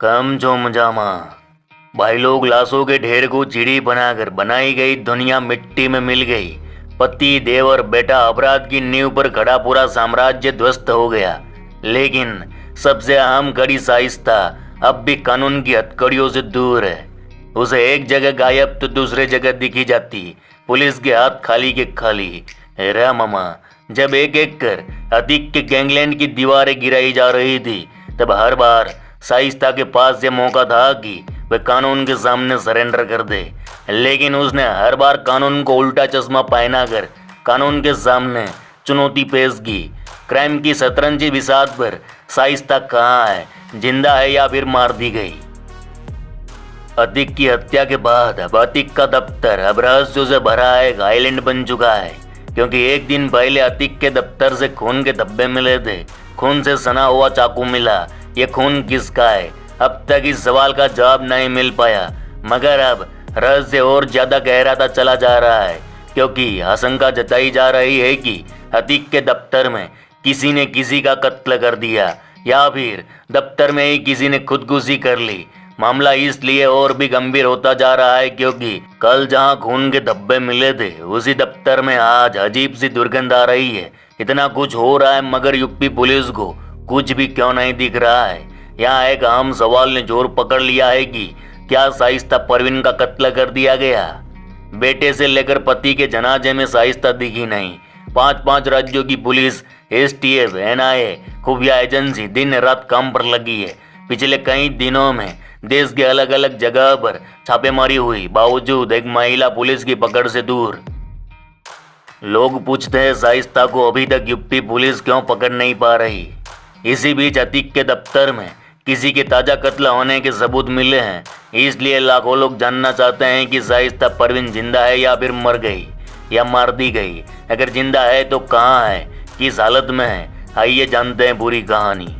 कम जो जामा। भाई लोग, लाशों के ढेर को चिड़ी बनाकर बनाई गई दुनिया मिट्टी में मिल गई। पति, देव और बेटा अपराध की नींव पर खड़ा पूरा साम्राज्य ध्वस्त हो गया। लेकिन सबसे अहम कड़ी शाइस्ता अब भी कानून की हथकड़ियों से दूर है। उसे एक जगह गायब तो दूसरे जगह दिखी जाती। पुलिस के हाथ खाली के खाली। रा मामा, जब एक एक कर अतीक के गैंगलैंड की दीवारें गिराई जा रही थी, तब हर बार शाइस्ता के पास यह मौका था कि वह कानून के सामने सरेंडर कर दे। लेकिन उसने हर बार कानून को उल्टा चश्मा पहनाकर कानून के सामने चुनौती पेश की। क्राइम की शतरंजी बिसात पर शाइस्ता कहाँ है, जिंदा है या फिर मार दी गई? अतीक की हत्या के बाद अब अतीक का दफ्तर अब रहस्यों से भरा एक आइलैंड बन चुका है। क्योंकि एक दिन पहले अतीक के दफ्तर से खून के धब्बे मिले थे, खून से सना हुआ चाकू मिला। ये खून किसका है, अब तक इस सवाल का जवाब नहीं मिल पाया। मगर अब रहस्य और ज्यादा गहराता चला जा रहा है, क्योंकि आशंका जताई जा रही है कि अतीक के दफ्तर में किसी ने किसी का कत्ल कर दिया, या फिर दफ्तर में ही किसी ने खुदकुशी कर ली। मामला इसलिए और भी गंभीर होता जा रहा है क्योंकि कल जहां खून के धब्बे मिले थे, उसी दफ्तर में आज अजीब सी दुर्गंध आ रही है। इतना कुछ हो रहा है मगर यूपी पुलिस को कुछ भी क्यों नहीं दिख रहा है। यहाँ एक अहम सवाल ने जोर पकड़ लिया है कि क्या शाइस्ता परवीन का कत्ल कर दिया गया? बेटे से लेकर पति के जनाजे में शाइस्ता दिखी नहीं। 5 राज्यों की पुलिस, एसटीएफ, एनआईए, खुफिया एजेंसी दिन रात काम पर लगी है। पिछले कई दिनों में देश के अलग अलग जगह पर छापेमारी हुई, बावजूद एक महिला पुलिस की पकड़ से दूर। लोग पूछते हैं शाइस्ता को अभी तक यूपी पुलिस क्यों पकड़ नहीं पा रही। इसी बीच अतीक के दफ्तर में किसी के ताजा कत्ल होने के सबूत मिले हैं। इसलिए लाखों लोग जानना चाहते हैं कि शाइस्ता परवीन जिंदा है या फिर मर गई या मार दी गई। अगर जिंदा है तो कहाँ है, किस हालत में है? आइए जानते हैं पूरी कहानी।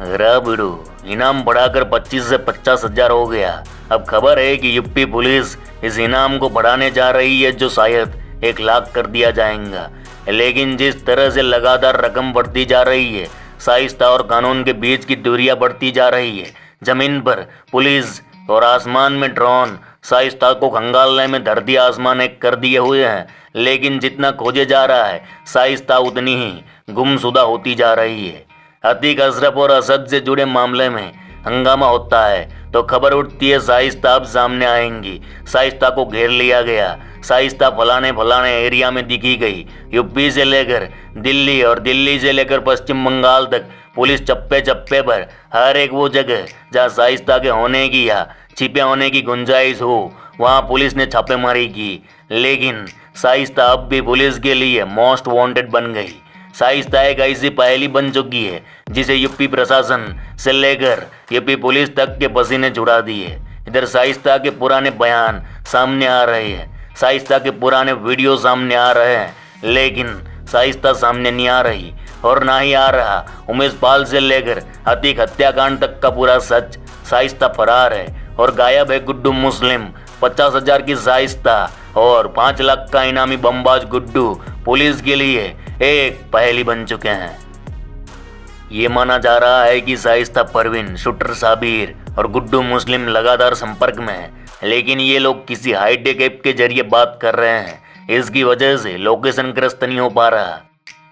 बिड़ू, इनाम बढ़ाकर 25 से 50 हजार हो गया। अब खबर है कि यूपी पुलिस इस इनाम को बढ़ाने जा रही है, जो शायद 1 लाख कर दिया जाएगा। लेकिन जिस तरह से लगातार रकम बढ़ती जा रही है, शाइस्ता और कानून के बीच की दूरियां बढ़ती जा रही है। जमीन पर पुलिस और आसमान में ड्रोन शाइस्ता को खंगालने में धरती आसमान एक कर दिए हुए हैं। लेकिन जितना खोजे जा रहा है, शाइस्ता उतनी ही गुमशुदा होती जा रही है। अतीक, अशरफ और असद से जुड़े मामले में हंगामा होता है तो खबर उठती है शाइस्ता अब सामने आएंगी। शाइस्ता को घेर लिया गया। शाइस्ता फलाने एरिया में दिखी गई। यूपी से लेकर दिल्ली और दिल्ली से लेकर पश्चिम बंगाल तक पुलिस चप्पे चप्पे पर हर एक वो जगह जहाँ शाइस्ता के होने की या छिपे होने की गुंजाइश हो, वहाँ पुलिस ने छापेमारी की। लेकिन शाइस्ता अब भी पुलिस के लिए मोस्ट वांटेड बन गई। शाइस्ता एक ऐसी पहेली बन चुकी है जिसे यूपी प्रशासन से लेकर यूपी पुलिस तक के पसीने छुड़ा दिए। इधर शाइस्ता के पुराने बयान सामने आ रहे हैं, शाइस्ता के पुराने वीडियो सामने आ रहे हैं, लेकिन शाइस्ता सामने नहीं आ रही और ना ही आ रहा उमेश पाल से लेकर अतीक हत्याकांड तक का पूरा सच। शाइस्ता फरार है और गायब है गुड्डू मुस्लिम। 50 हजार की शाइस्ता और 5 लाख का इनामी बमबाज गुड्डू पुलिस के लिए एक पहेली बन चुके हैं। ये माना जा रहा है कि शाइस्ता परवीन, शूटर साबिर और गुड्डू मुस्लिम लगातार संपर्क में है, लेकिन ये लोग किसी हाईटेक ऐप के जरिए बात कर रहे हैं। इसकी वजह से लोकेशन क्रस्ट नहीं हो पा रहा।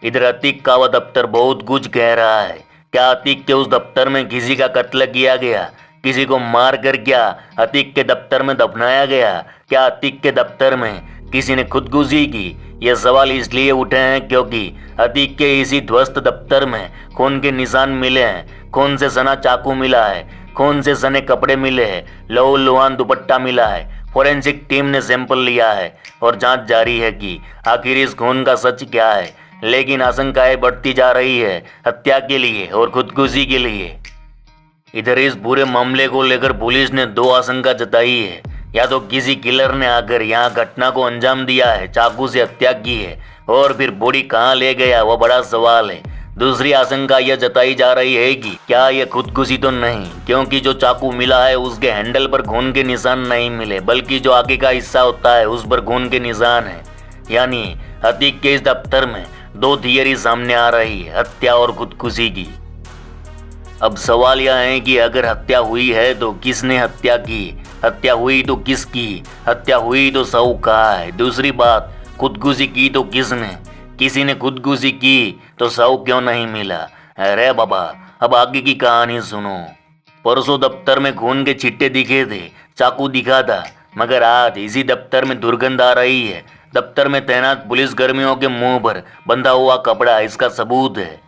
इधर अतीक का वह दफ्तर बहुत कुछ कह रहा है। क्या अतीक के उस दफ्तर में किसी का कत्ल किया गया? किसी को मार कर क्या अतीक के दफ्तर में दफनाया गया? क्या अतीक के दफ्तर में किसी ने खुदकुशी की? ये सवाल इसलिए उठे हैं क्योंकि अतीक के इसी ध्वस्त दफ्तर में खून के निशान मिले हैं। खून से सना चाकू मिला है, खून से सने कपड़े मिले हैं, लहू लुहान दुपट्टा मिला है। फोरेंसिक टीम ने सैंपल लिया है और जांच जारी है कि आखिर इस खून का सच क्या है। लेकिन आशंकाएं बढ़ती जा रही है हत्या के लिए और खुदकुशी के लिए। इधर इस पूरे मामले को लेकर पुलिस ने 2 आशंका जताई है। या तो किसी किलर ने आकर यहाँ घटना को अंजाम दिया है, चाकू से हत्या की है, और फिर बॉडी कहाँ ले गया वह बड़ा सवाल है। दूसरी आशंका यह जताई जा रही है कि क्या यह खुदकुशी तो नहीं, क्योंकि जो चाकू मिला है उसके हैंडल पर खून के निशान नहीं मिले, बल्कि जो आगे का हिस्सा होता है उस पर खून के निशान है। यानी अतीक के इस दफ्तर में 2 थियरी सामने आ रही है, हत्या और खुदकुशी की। अब सवाल यह है कि अगर हत्या हुई है तो किसने हत्या की, हत्या हुई तो किसकी, हत्या हुई तो शव कहाँ है। दूसरी बात, खुदकुशी की तो किसने, किसी ने खुदकुशी की तो शव क्यों नहीं मिला। अरे बाबा, अब आगे की कहानी सुनो। परसों दफ्तर में खून के छिट्टे दिखे थे, चाकू दिखा था, मगर आज इसी दफ्तर में दुर्गंध आ रही है। दफ्तर में तैनात पुलिस कर्मियों के मुंह पर बंधा हुआ कपड़ा इसका सबूत है।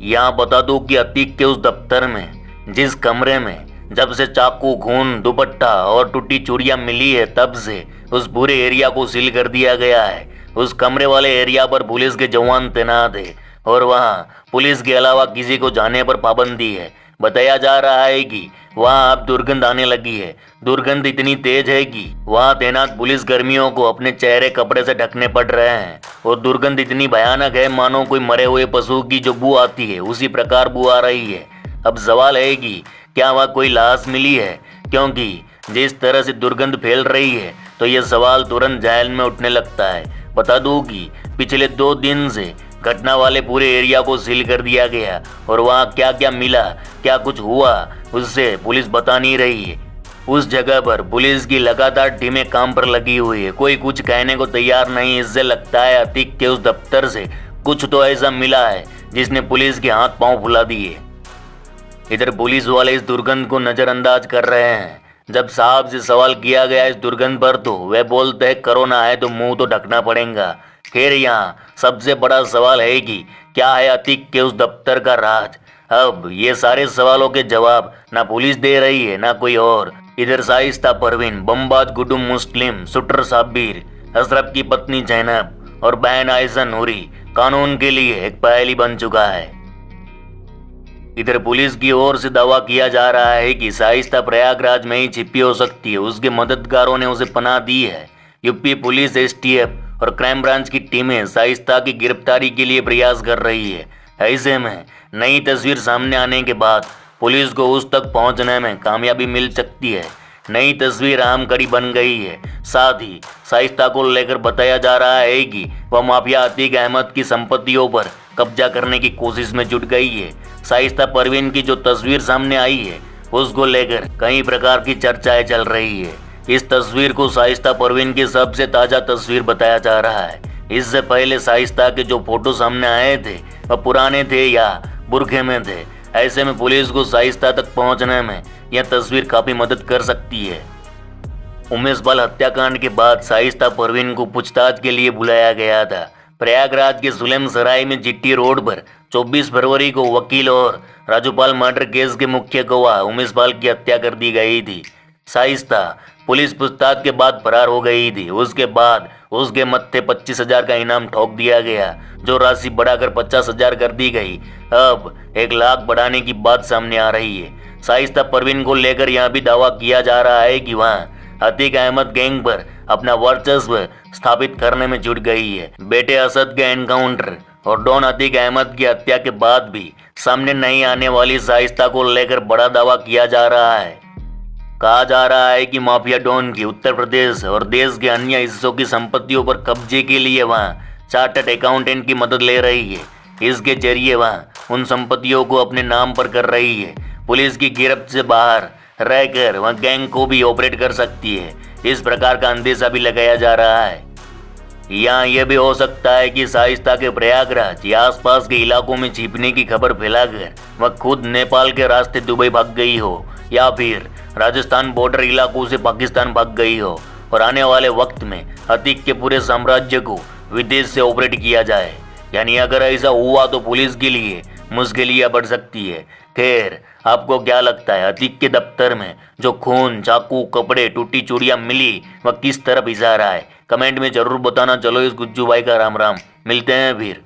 यहाँ बता दो कि अतीक के उस दफ्तर में, जिस कमरे में जब से चाकू, खून, दुपट्टा और टूटी चूड़ियां मिली है, तब से उस पूरे एरिया को सील कर दिया गया है। उस कमरे वाले एरिया पर पुलिस के जवान तैनात है और वहाँ पुलिस के अलावा किसी को जाने पर पाबंदी है। बताया जा रहा है कि वहाँ अब दुर्गंध आने लगी है। दुर्गंध इतनी तेज है कि वहाँ तैनात पुलिस कर्मियों को अपने चेहरे कपड़े से ढकने पड़ रहे हैं और दुर्गंध इतनी भयानक है मानो कोई मरे हुए पशु की जो बू आती है उसी प्रकार बू आ रही है। अब सवाल है कि क्या वहाँ कोई लाश मिली है, क्योंकि जिस तरह से दुर्गंध फैल रही है तो यह सवाल तुरंत जहन में उठने लगता है। बता दूं कि पिछले 2 दिन से घटना वाले पूरे एरिया को सील कर दिया गया और वहाँ क्या क्या मिला, क्या कुछ हुआ, उससे पुलिस बता नहीं रही है। उस जगह पर पुलिस की लगातार टीमें काम पर लगी हुई है, कोई कुछ कहने को तैयार नहीं। इससे लगता है अतीक के उस दफ्तर से कुछ तो ऐसा मिला है जिसने पुलिस के हाथ पांव फुला दिए। इधर पुलिस वाले इस दुर्गंध को नजरअंदाज कर रहे हैं। जब साहब से सवाल किया गया इस दुर्गंध पर तो वे बोलते हैं कोरोना है तो मुंह तो ढकना पड़ेगा। खैर, यहाँ सबसे बड़ा सवाल है कि क्या है अतीक के उस दफ्तर का राज। अब ये सारे सवालों के जवाब ना पुलिस दे रही है ना कोई और। इधर शाइस्ता परवीन, बमबाज गुड्डू मुस्लिम, शूटर साबिर, अशरफ की पत्नी जैनब और बहन आयशा नूरी कानून के लिए एक पहेली बन चुका है। इधर पुलिस की ओर से दावा किया जा रहा है कि शाइस्ता प्रयागराज में ही छिपी हो सकती है। उसके मददगारों ने उसे पनाह दी है। यूपी पुलिस, एसटीएफ और क्राइम ब्रांच की टीमें शाइस्ता की गिरफ्तारी के लिए प्रयास कर रही है। ऐसे में नई तस्वीर सामने आने के बाद पुलिस को उस तक पहुंचने में कामयाबी मिल सकती है। नई तस्वीर अहम कड़ी बन गई है। साथ ही शाइस्ता को लेकर बताया जा रहा है कि वह माफिया अतीक अहमद की संपत्तियों पर कब्जा करने की कोशिश में जुट गई है। शाइस्ता परवीन की जो तस्वीर सामने आई है उसको लेकर कई प्रकार की चर्चाएं चल रही है। इस तस्वीर को शाइस्ता परवीन की सबसे ताजा तस्वीर बताया जा रहा है। इससे पहले शाइस्ता के जो फोटो सामने आए थे वह पुराने थे या बुरखे में थे। ऐसे में पुलिस को शाइस्ता तक पहुंचने में यह तस्वीर काफी मदद कर सकती है। उमेश बाल हत्याकांड के बाद शाइस्ता परवीन को पूछताछ के लिए बुलाया गया था। प्रयागराज के सुलेम सराय में जीटी रोड पर 24 फरवरी को वकील और राजूपाल मर्डर केस के मुख्य गवाह उमेश बाल की हत्या कर दी गई थी। शाइस्ता पुलिस पूछताछ के बाद फरार हो गई थी। उसके बाद उसके मत्थे 25,000 का इनाम ठोक दिया गया, जो राशि बढ़ाकर 50,000 कर दी गई। अब 1 लाख बढ़ाने की बात सामने आ रही है। शाइस्ता परवीन को लेकर यह भी दावा किया जा रहा है कि वह अतीक अहमद गैंग पर अपना वर्चस्व स्थापित करने में जुट गई है। बेटे असद के एनकाउंटर और डॉन अतीक अहमद की हत्या के बाद भी सामने नहीं आने वाली शाइस्ता को लेकर बड़ा दावा किया जा रहा है। कहा जा रहा है कि माफिया डॉन की उत्तर प्रदेश और देश के अन्य हिस्सों की संपत्तियों पर कब्जे के लिए वह चार्टर्ड अकाउंटेंट की मदद ले रही है। इसके जरिए वह उन संपत्तियों को अपने नाम पर कर रही है। पुलिस की गिरफ्त से बाहर रहकर वह गैंग को भी ऑपरेट कर सकती है। इस प्रकार का अंदेशा भी लगाया जा रहा है। यहाँ यह भी हो सकता है कि शाइस्ता के प्रयागराज या आसपास के इलाकों में छिपने की खबर फैलाकर वह खुद नेपाल के रास्ते दुबई भाग गई हो या फिर राजस्थान बॉर्डर इलाकों से पाकिस्तान भाग गई हो और आने वाले वक्त में अतीक के पूरे साम्राज्य को विदेश से ऑपरेट किया जाए। यानी अगर ऐसा हुआ तो पुलिस के लिए मुश्किलियां बढ़ सकती है। खैर, आपको क्या लगता है अतीक के दफ्तर में जो खून, चाकू, कपड़े, टूटी चूड़ियां मिली वह किस तरफ इशारा है? कमेंट में जरूर बताना। चलो इस गुज्जू भाई का राम राम, मिलते हैं फिर।